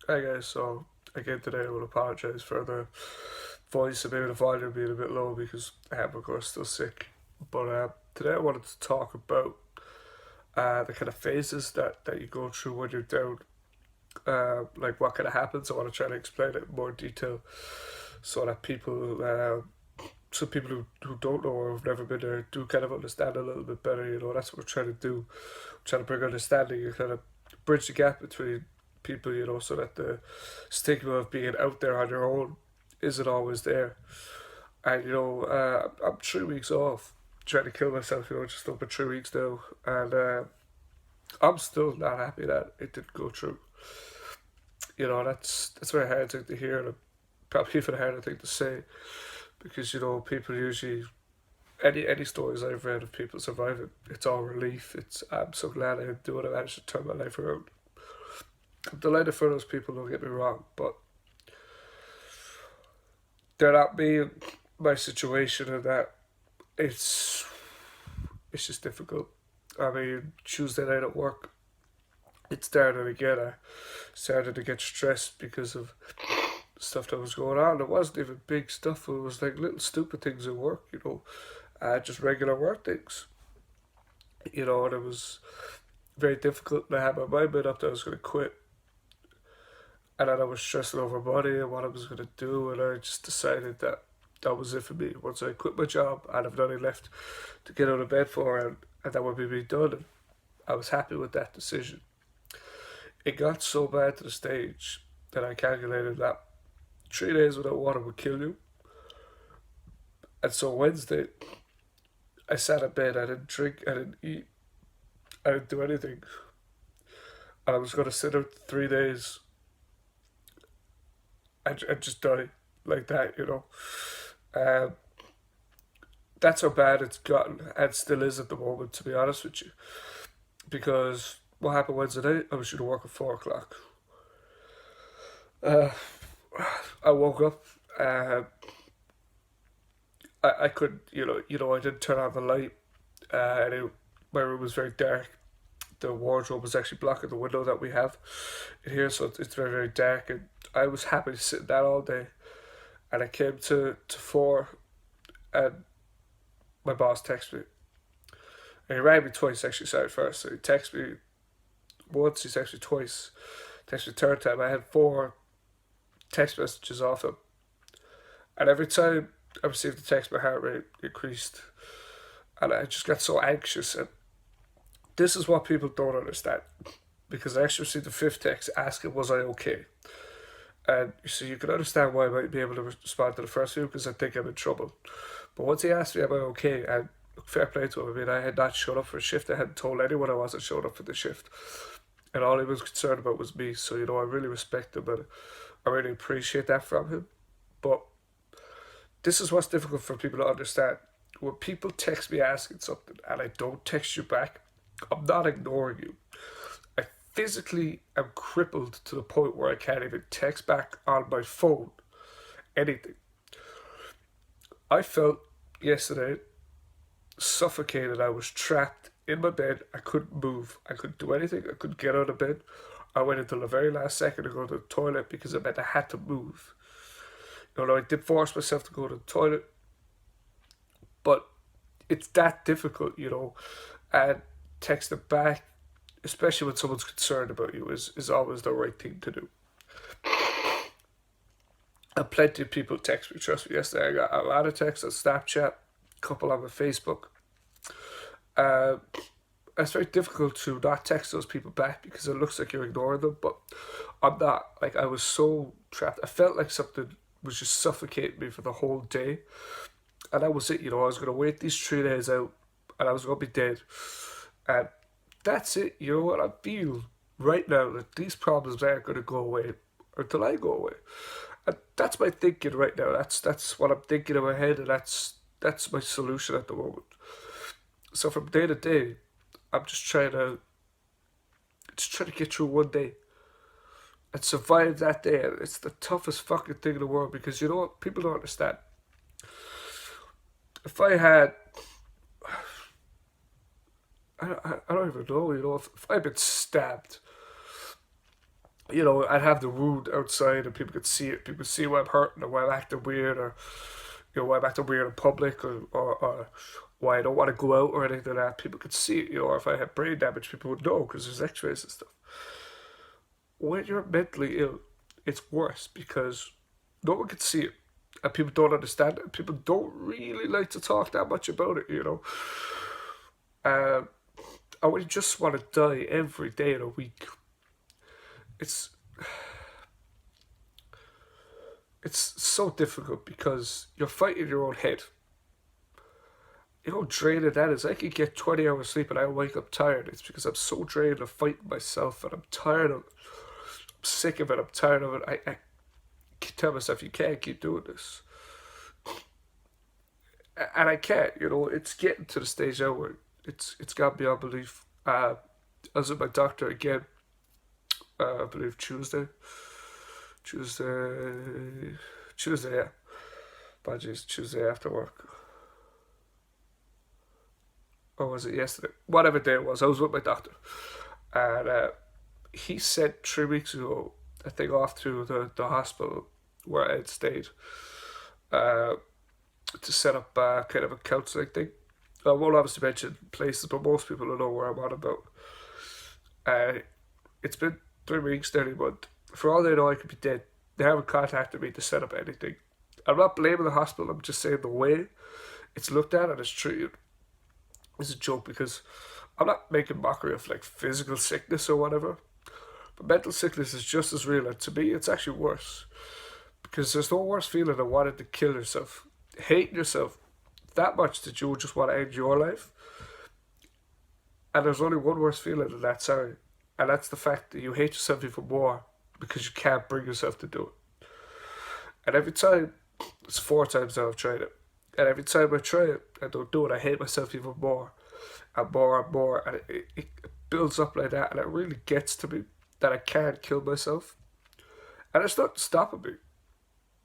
Hi guys, so again today I will apologise for the voice and maybe the volume being a bit low because I am of course still sick. But today I wanted to talk about the kind of phases that you go through when you're down, like what kind of happens. I want to try to explain it in more detail so that some people who don't know or have never been there do kind of understand a little bit better. That's what we're trying to do. We're trying to bring understanding and kind of bridge the gap between people, so that the stigma of being out there on your own isn't always there. And I'm 3 weeks off trying to kill myself. Just over 3 weeks now, and I'm still not happy that it didn't go through. That's a very hard thing to hear, and probably even a harder thing to say because people usually any stories I've read of people surviving, it's all relief. It's I'm so glad I didn't do it. I managed to turn my life around. I'm delighted for those people. Don't get me wrong, but they're not me in my situation, and that it's it's just difficult. I mean, Tuesday night at work, it started again. I started to get stressed because of stuff that was going on. It wasn't even big stuff. It was like little stupid things at work. Just regular work things. And it was very difficult. And I had my mind made up that I was going to quit, and then I was stressing over money and what I was going to do, and I just decided that that was it for me. Once I quit my job, I'd have nothing left to get out of bed for, and that would be me done. And I was happy with that decision. It got so bad to the stage that I calculated that 3 days without water would kill you. And so Wednesday, I sat in bed, I didn't drink, I didn't eat, I didn't do anything. And I was going to sit out 3 days and just die like that. Um, that's how bad it's gotten and still is at the moment, to be honest with you. Because what happened Wednesday night, I was due to work at 4 o'clock. Uh, I woke up. I could, I didn't turn on the light. My room was very dark. The wardrobe was actually blocking the window that we have in here, so it's very, very dark. And I was happy to sit in that all day. And I came to 4, and my boss texted me. And he rang me twice, actually, sorry, first. So he texted me once, he texted me twice. Texted me the third time. I had 4 text messages off him. And every time I received the text, my heart rate increased. And I just got so anxious. And this is what people don't understand. Because I actually received the 5th text asking, was I okay? And so you can understand why I might be able to respond to the first few because I think I'm in trouble. But once he asked me, am I okay? And fair play to him. I mean, I had not showed up for a shift. I hadn't told anyone I wasn't showing up for the shift. And all he was concerned about was me. So, I really respect him and I really appreciate that from him. But this is what's difficult for people to understand. When people text me asking something and I don't text you back, I'm not ignoring you. I physically am crippled to the point where I can't even text back on my phone anything. I felt yesterday suffocated. I was trapped in my bed. I couldn't move. I couldn't do anything. I couldn't get out of bed. I waited until the very last second to go to the toilet because it meant I had to move. I did force myself to go to the toilet, but it's that difficult, and texting back, especially when someone's concerned about you, is always the right thing to do. And plenty of people text me, trust me. Yesterday I got a lot of texts on Snapchat, a couple on my Facebook. Uh, it's very difficult to not text those people back because it looks like you're ignoring them, but I'm not. Like, I was so trapped. I felt like something was just suffocating me for the whole day. And that was it, I was going to wait these 3 days out and I was going to be dead. And that's it, what I feel right now, that these problems aren't going to go away until I go away. And that's my thinking right now. That's what I'm thinking in my head, and that's my solution at the moment. So from day to day, I'm just trying to get through one day and survive that day. And it's the toughest fucking thing in the world because you know what? People don't understand. If I had, I don't even know, if I'd been stabbed you know, I'd have the wound outside and people could see it. People could see why I'm hurting or why I'm acting weird or, you know, why I'm acting weird in public or why I don't want to go out or anything like that. People could see it, you know, or if I had brain damage, people would know because there's x-rays and stuff. When you're mentally ill, it's worse because no one can see it and people don't understand it. People don't really like to talk that much about it, you know. Um, I would just want to die every day in a week. It's it's so difficult because you're fighting your own head. You know how draining that is. I could get 20 hours sleep and I wake up tired. It's because I'm so drained of fighting myself and I'm tired of it. I'm sick of it. I'm tired of it. I tell myself, you can't keep doing this. And I can't, you know, it's getting to the stage now where it's got beyond belief. I was with my doctor again, I believe Tuesday, Tuesday, yeah. Apologies, Tuesday after work. Or was it yesterday? Whatever day it was, I was with my doctor. And he said 3 weeks ago, I think off to the hospital where I had stayed, uh, to set up kind of a counselling thing. I won't obviously mention places, but most people will know where I'm on about. Uh, it's been 3 weeks, nearly a month. For all they know, I could be dead. They haven't contacted me to set up anything. I'm not blaming the hospital, I'm just saying the way it's looked at and it's treated is a joke because I'm not making mockery of like physical sickness or whatever, but mental sickness is just as real, and to me, it's actually worse because there's no worse feeling than wanting to kill yourself, hating yourself that much that you would just want to end your life. And there's only one worse feeling than that, sorry, and that's the fact that you hate yourself even more because you can't bring yourself to do it. And every time, it's 4 times now I've tried it, and every time I try it, I don't do it. I hate myself even more and more and more, and it builds up like that, and it really gets to me that I can't kill myself, and it's not stopping me.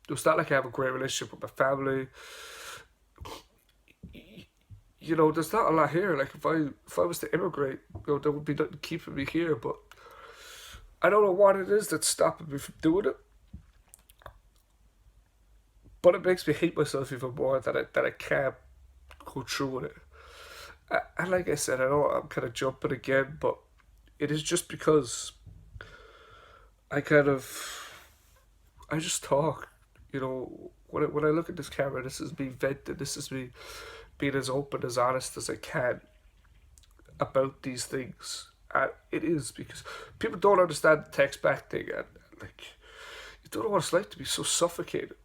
It's not like I have a great relationship with my family. You know, there's not a lot here. Like if I was to immigrate, you know, there would be nothing keeping me here. But I don't know what it is that's stopping me from doing it. But it makes me hate myself even more that I can't go through with it. And like I said, I know I'm kind of jumping again, but it is just because I kind of I just talk. You know, when I look at this camera, this is me venting. This is me being as open, as honest as I can about these things. And it is because people don't understand the text back thing, and like you don't know what it's like to be so suffocated.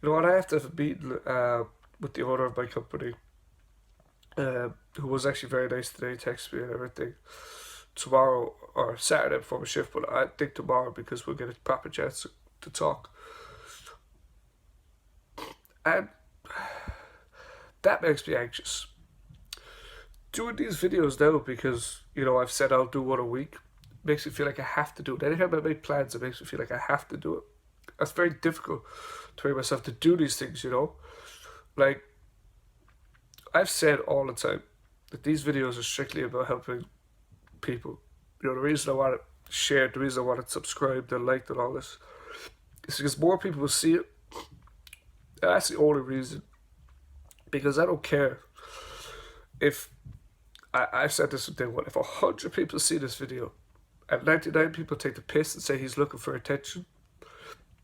You know, and I have to have a meeting with the owner of my company, who was actually very nice today, texted me and everything. Tomorrow or Saturday before my shift, but I think tomorrow because we'll get a proper chance to talk. And that makes me anxious. Doing these videos now because, you know, I've said I'll do one a week makes me feel like I have to do it. Anytime I make plans, it makes me feel like I have to do it. It's very difficult to bring myself to do these things, you know? Like, I've said all the time that these videos are strictly about helping people. You know, the reason I want it shared, the reason I want it subscribed and liked and all this is because more people will see it. And that's the only reason. Because I don't care if I've said this from day one. If 100 people see this video and 99 people take the piss and say he's looking for attention,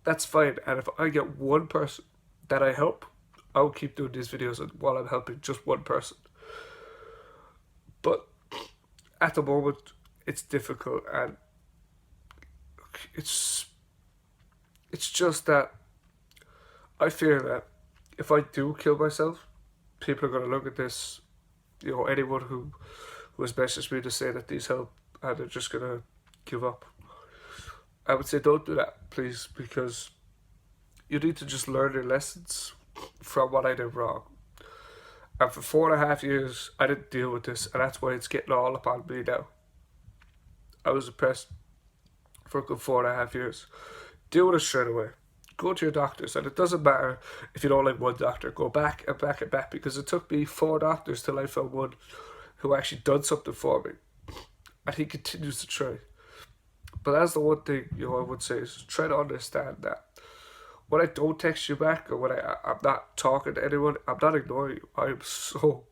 that's fine. And if I get one person that I help, I'll keep doing these videos while I'm helping just one person. But at the moment, it's difficult, and it's it's just that I fear that if I do kill myself, people are gonna look at this. You know, anyone who has messaged me to say that these help, and they're just gonna give up. I would say don't do that, please, because you need to just learn your lessons from what I did wrong. And for 4.5 years, I didn't deal with this, and that's why it's getting all up on me now. I was depressed for a good 4.5 years. Deal with it straight away. Go to your doctors, and it doesn't matter if you don't like one doctor. Go back and back and back, because it took me 4 doctors till I found one who actually done something for me, and he continues to try. But that's the one thing, I would say is try to understand that when I don't text you back or when I'm not talking to anyone, I'm not ignoring you. I'm so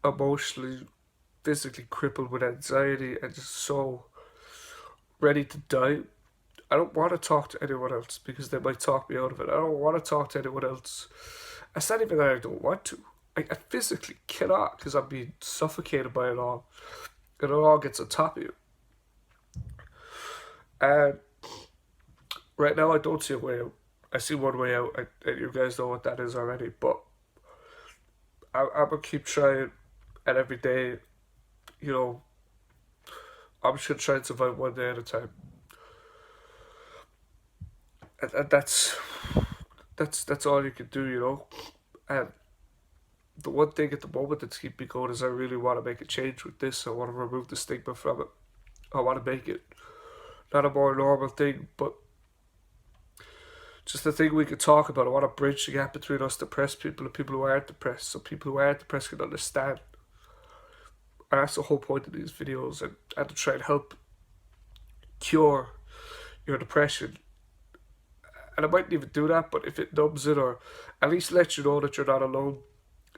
emotionally, physically crippled with anxiety and just so ready to die. I don't want to talk to anyone else because they might talk me out of it. I don't want to talk to anyone else. It's not even that I don't want to. I physically cannot because I'm being suffocated by it all. And it all gets on top of you. And right now, I don't see a way out. I see one way out, and you guys know what that is already. But I'm gonna keep trying, and every day, you know, I'm just gonna try and survive one day at a time. And that's all you can do. And the one thing at the moment that's keeping me going is I really want to make a change with this. I want to remove the stigma from it. I want to make it not a more normal thing, but just a thing we could talk about. I want to bridge the gap between us depressed people and people who aren't depressed, so people who aren't depressed can understand. And that's the whole point of these videos, and to try and help cure your depression. And I mightn't even do that, but if it numbs it or at least let you know that you're not alone,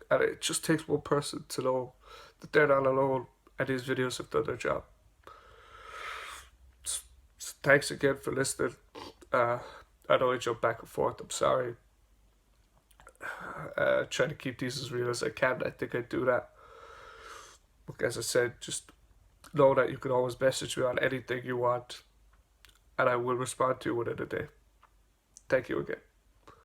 and it just takes one person to know that they're not alone, and these videos have done their job. Thanks again for listening. Uh, I know I jump back and forth. I'm sorry. Trying to keep these as real as I can. I think I do that. But as I said, just know that you can always message me on anything you want, and I will respond to you within a day. Thank you again.